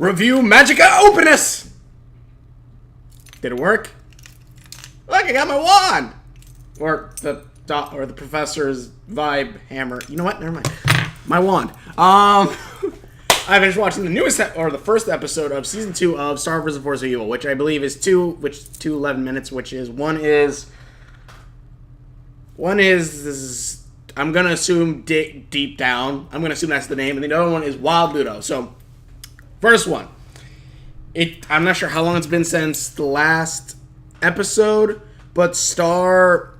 Review Magica Openness! Did it work? Look, I got my wand! Or the professor's vibe hammer. You know what? Never mind. My wand. I finished watching the newest, or the first episode of Season 2 of Star Wars: The Force of Evil, which I believe is 2 11 minutes, which is, one is, I'm going to assume Deep Down. I'm going to assume that's the name. And the other one is Wild Ludo. So, first one. I'm not sure how long it's been since the last episode, but Star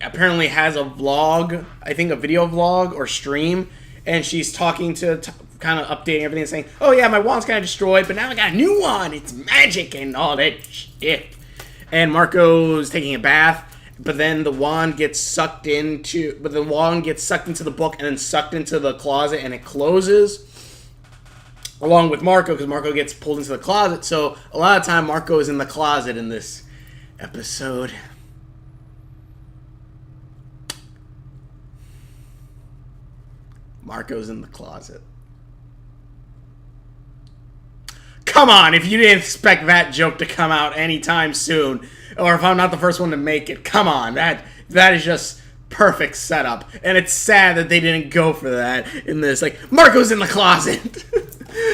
apparently has a vlog, I think a video vlog or stream, and she's talking to kind of updating everything and saying, oh yeah, my wand's kind of destroyed, but now I got a new wand, it's magic and all that shit. And Marco's taking a bath, but then the wand gets sucked into the book and then sucked into the closet, and it closes along with Marco, because Marco gets pulled into the closet. So a lot of time Marco is in the closet in this episode. Marco's in the closet. Come on, if you didn't expect that joke to come out anytime soon, or if I'm not the first one to make it, come on, that is just perfect setup. And it's sad that they didn't go for that in this. Like, Marco's in the closet.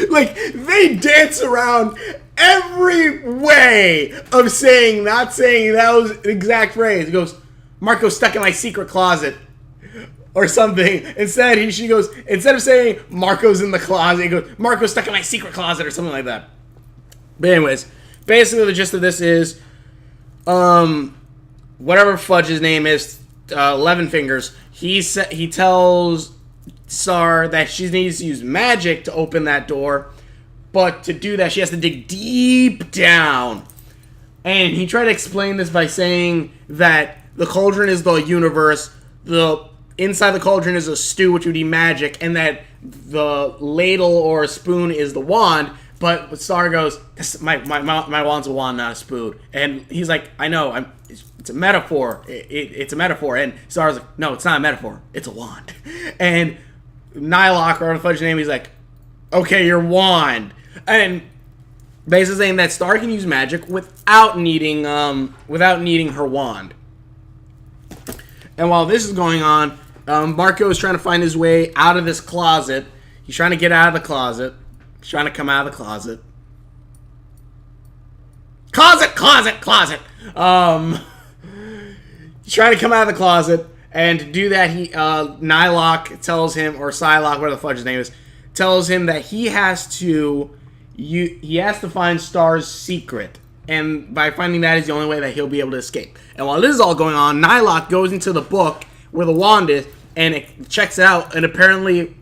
Like, they dance around every way of not saying that was the exact phrase. He goes, Marco's stuck in my secret closet. Or something. Instead of saying Marco's in the closet, he goes, Marco's stuck in my secret closet or something like that. But anyways, basically the gist of this is, whatever Fudge's name is, 11 Fingers, he tells Star that she needs to use magic to open that door, but to do that she has to dig deep down. And he tried to explain this by saying that the cauldron is the universe, inside the cauldron is a stew, which would be magic, and that the ladle or spoon is the wand. But Star goes, my wand's a wand, not a spoon. And he's like, I know, it's a metaphor. It's a metaphor. And Star's like, no, it's not a metaphor. It's a wand. And Nylock, or Fudge's name, he's like, okay, your wand. And basically saying that Star can use magic without needing her wand. And while this is going on, Marco is trying to find his way out of this closet. He's trying to get out of the closet. He's trying to come out of the closet. Closet! He's trying to come out of the closet, and to do that, Nylock tells him, or Psylocke, whatever the fudge his name is, tells him that he has to find Star's secret. And by finding that is the only way that he'll be able to escape. And while this is all going on, Nylock goes into the book where the wand is, and it checks it out, and apparently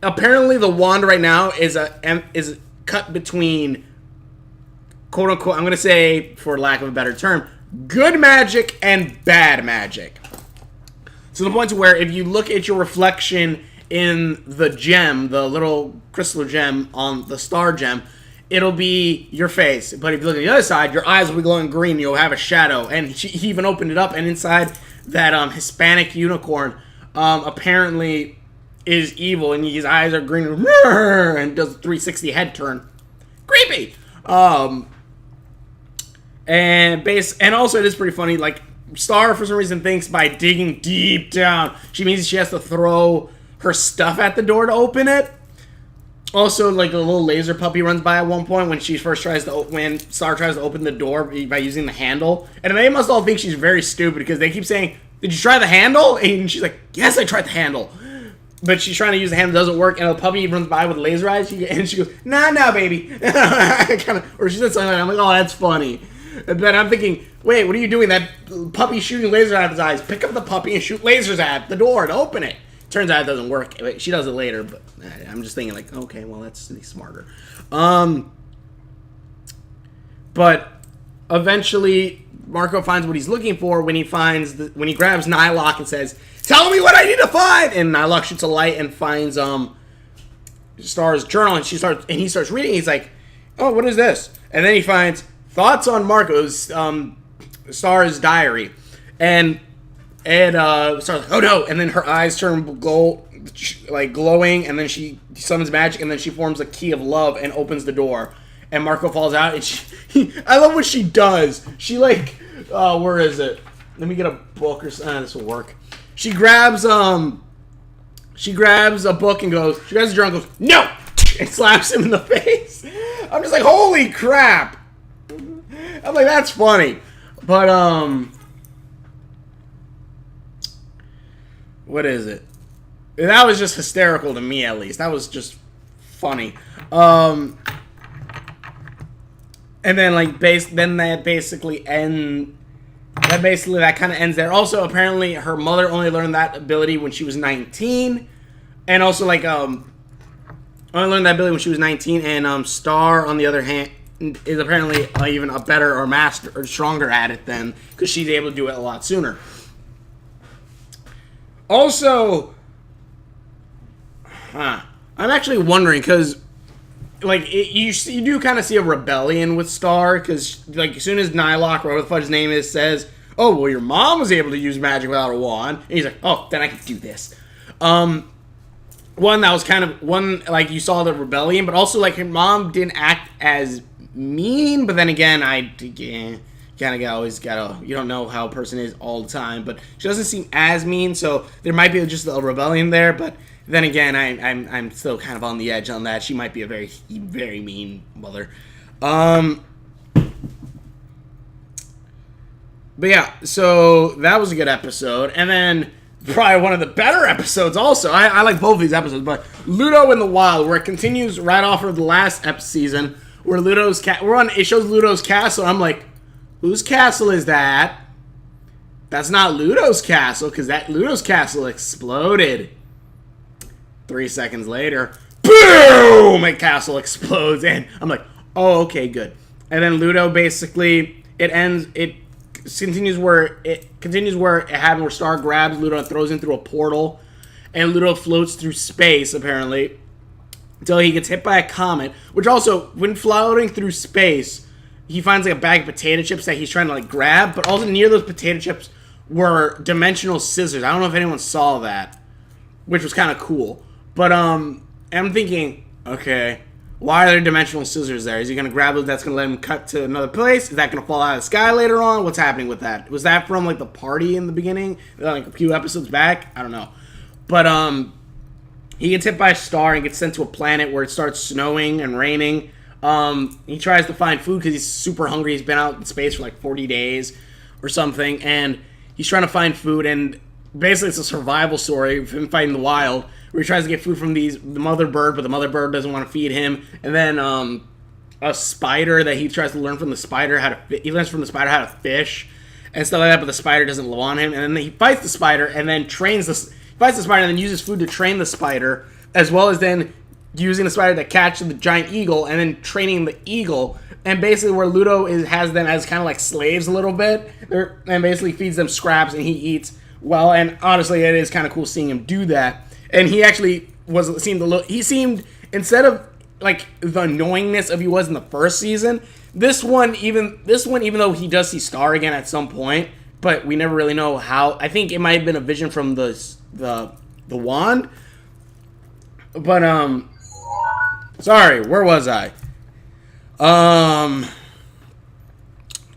the wand right now is cut between, quote unquote, I'm going to say, for lack of a better term, good magic and bad magic. To the point to where if you look at your reflection in the gem, the little crystal gem on the star gem, it'll be your face. But if you look at the other side, your eyes will be glowing green. You'll have a shadow. And he even opened it up, and inside that Hispanic unicorn apparently is evil, and his eyes are green and does a 360 head turn. Creepy. And also it is pretty funny. Like, Star for some reason thinks by digging deep down, she means she has to throw her stuff at the door to open it. Also, like, a little laser puppy runs by at one point when Star tries to open the door by using the handle. And they must all think she's very stupid because they keep saying, did you try the handle? And she's like, yes, I tried the handle. But she's trying to use the handle, doesn't work, and the puppy runs by with laser eyes, and she goes, nah, baby. Or she said something like that. I'm like, oh, that's funny. But I'm thinking, wait, what are you doing? That puppy's shooting lasers out of his eyes. Pick up the puppy and shoot lasers at the door to open it. Turns out it doesn't work. She does it later, but I'm just thinking, like, okay, well, that's smarter. But eventually, Marco finds what he's looking for when he grabs Nylock and says, tell me what I need to find! And Nylock shoots a light and finds Star's journal, and he starts reading. He's like, oh, what is this? And then he finds thoughts on Marco's Star's diary. And Star's like, oh no! And then her eyes turn like glowing, and then she summons magic, and then she forms a key of love and opens the door. And Marco falls out, and I love what she does. She like, where is it? Let me get a book or something. This will work. She grabs a book and goes. She grabs the jar and goes, no, and slaps him in the face. I'm just like, holy crap. I'm like, that's funny, but what is it? That was just hysterical to me, at least. That was just funny. And then like that kind of ends there. Also, apparently, her mother only learned that ability when she was 19, and also like only learned that ability when she was 19. And Star, on the other hand, is apparently even a better or master or stronger at it than, because she's able to do it a lot sooner. Also, I'm actually wondering, because like you do kind of see a rebellion with Star, because like as soon as Nylock, or whatever the fuck his name is, says, "Oh well, your mom was able to use magic without a wand," and he's like, "Oh, then I can do this." One that was kind of like you saw the rebellion, but also like her mom didn't act as mean, but then again, you don't know how a person is all the time, but she doesn't seem as mean, so there might be just a rebellion there, but then again, I'm still kind of on the edge on that. She might be a very, very mean mother. But yeah, so that was a good episode, and then probably one of the better episodes also. I like both of these episodes, but Ludo in the Wild, where it continues right off of the last season, where it shows Ludo's castle. I'm like, whose castle is that? That's not Ludo's castle, because that Ludo's castle exploded. 3 seconds later, boom! My castle explodes, and I'm like, oh, okay, good. And then Ludo basically, it continues where it happened, where Star grabs Ludo and throws him through a portal, and Ludo floats through space, apparently, until he gets hit by a comet, which also, when floating through space, he finds like a bag of potato chips that he's trying to like grab, but also near those potato chips were dimensional scissors. I don't know if anyone saw that, which was kind of cool. But I'm thinking, okay, why are there dimensional scissors there? Is he going to grab it? That's going to let him cut to another place? Is that going to fall out of the sky later on? What's happening with that? Was that from like the party in the beginning, like a few episodes back? I don't know. But he gets hit by a star and gets sent to a planet where it starts snowing and raining. He tries to find food because he's super hungry. He's been out in space for like 40 days or something, and he's trying to find food, and basically it's a survival story of him fighting the wild, where he tries to get food from the mother bird, but the mother bird doesn't want to feed him, and then a spider that he tries to learn from the spider he learns from the spider how to fish and stuff like that, but the spider doesn't want him, and then he fights the spider and then uses food to train the spider, as well as then using the spider to catch the giant eagle, and then training the eagle. And basically where Ludo has them as kind of like slaves a little bit, and basically feeds them scraps and he eats well. And honestly, it is kind of cool seeing him do that. And he actually seemed, instead of like the annoyingness of he was in the first season, this one, even though he does see Star again at some point, but we never really know how. I think it might have been a vision from the wand. But sorry, where was I?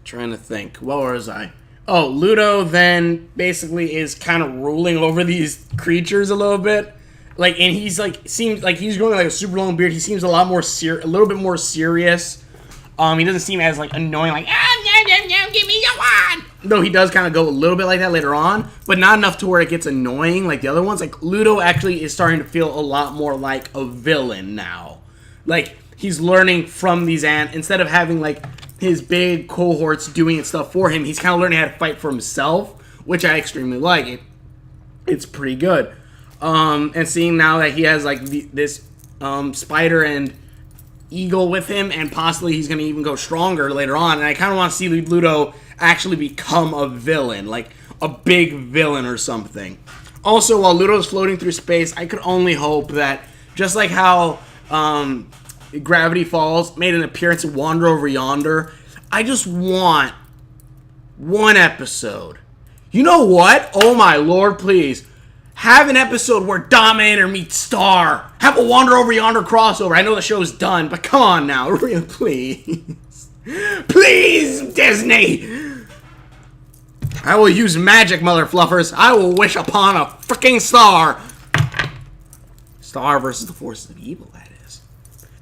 Trying to think. What was I? Oh, Ludo then basically is kind of ruling over these creatures a little bit. Like, and he's like, seems like he's growing like a super long beard. He seems a lot more a little bit more serious. He doesn't seem as like annoying, like, give me your wand. Though he does kind of go a little bit like that later on, but not enough to where it gets annoying like the other ones. Like, Ludo actually is starting to feel a lot more like a villain now. Like, he's learning from these instead of having like his big cohorts doing stuff for him, he's kind of learning how to fight for himself, which I extremely like. It's pretty good. And seeing now that he has like this spider and eagle with him, and possibly he's going to even go stronger later on, and I kind of want to see Ludo actually become a villain, like a big villain or something. Also, while Ludo's floating through space, I could only hope that, just like how Gravity Falls made an appearance in Wander Over Yonder, I just want one episode. You know what? Oh my lord, please. Have an episode where Dominator meets Star. Have a Wander Over Yonder crossover. I know the show's done, but come on now. Really, please. Please, Disney. I will use magic, mother fluffers. I will wish upon a freaking star. Star versus the forces of evil, that is.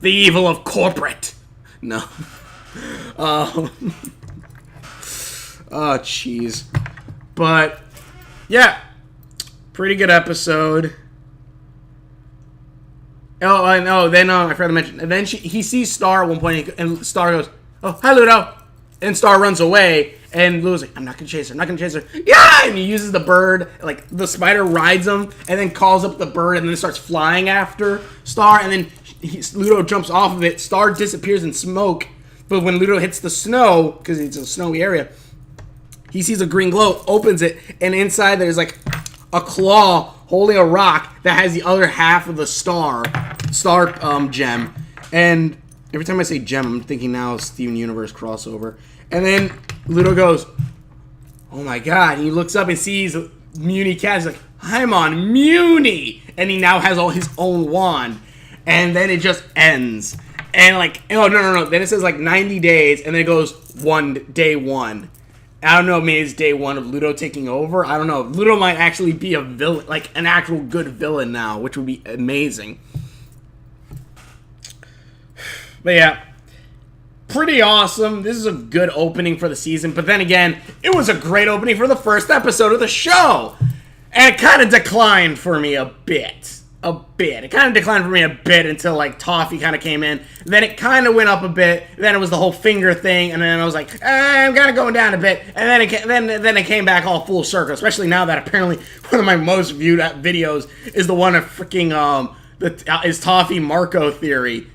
The evil of corporate. No. Oh, jeez. But, yeah. Pretty good episode. Oh, I know. Then, I forgot to mention. And then he sees Star at one point, and Star goes, "Oh, hi, Ludo." And Star runs away, and Ludo's like, "I'm not gonna chase her. I'm not gonna chase her." Yeah! And he uses the bird, like, the spider rides him, and then calls up the bird, and then starts flying after Star, and then Ludo jumps off of it. Star disappears in smoke, but when Ludo hits the snow, because it's a snowy area, he sees a green glow, opens it, and inside there's, like, a claw holding a rock that has the other half of the star gem. And every time I say gem, I'm thinking now Steven Universe crossover. And then Ludo goes, "Oh my god." And he looks up and sees Muni Cat. He's like, "I'm on Muni." And he now has all his own wand. And then it just ends. And like, oh, no. Then it says like 90 days, and then it goes day one. I don't know, maybe it's day one of Ludo taking over. I don't know. Ludo might actually be a villain, like an actual good villain now, which would be amazing. But yeah, pretty awesome. This is a good opening for the season. But then again, it was a great opening for the first episode of the show. And it kind of declined for me a bit. It kind of declined for me a bit until, like, Toffee kind of came in. Then it kind of went up a bit. Then it was the whole finger thing. And then I was like, I'm kind of going down a bit. And then it came back all full circle. Especially now that apparently one of my most viewed videos is the one of freaking, is Toffee Marco theory.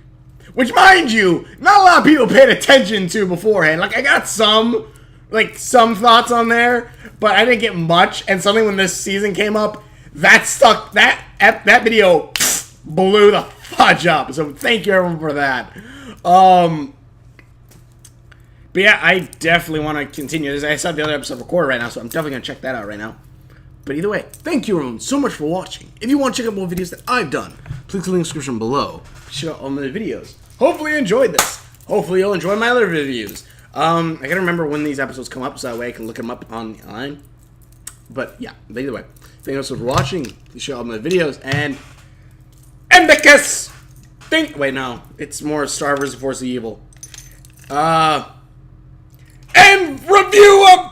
Which, mind you, not a lot of people paid attention to beforehand. Like, I got some thoughts on there. But I didn't get much. And suddenly when this season came up, that video blew the fudge up. So thank you everyone for that. But yeah, I definitely want to continue this. I saw the other episode recorded right now, so I'm definitely going to check that out right now. But either way, thank you everyone so much for watching. If you want to check out more videos that I've done, please click the description below. Check out all my videos. Hopefully you enjoyed this. Hopefully you'll enjoy my other reviews. I gotta remember when these episodes come up so that way I can look them up online. But yeah, either way. Thank you so much for watching. Please share all my videos and Endicus! Wait, no. It's more Star vs. Force of Evil. And review of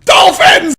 Dolphins!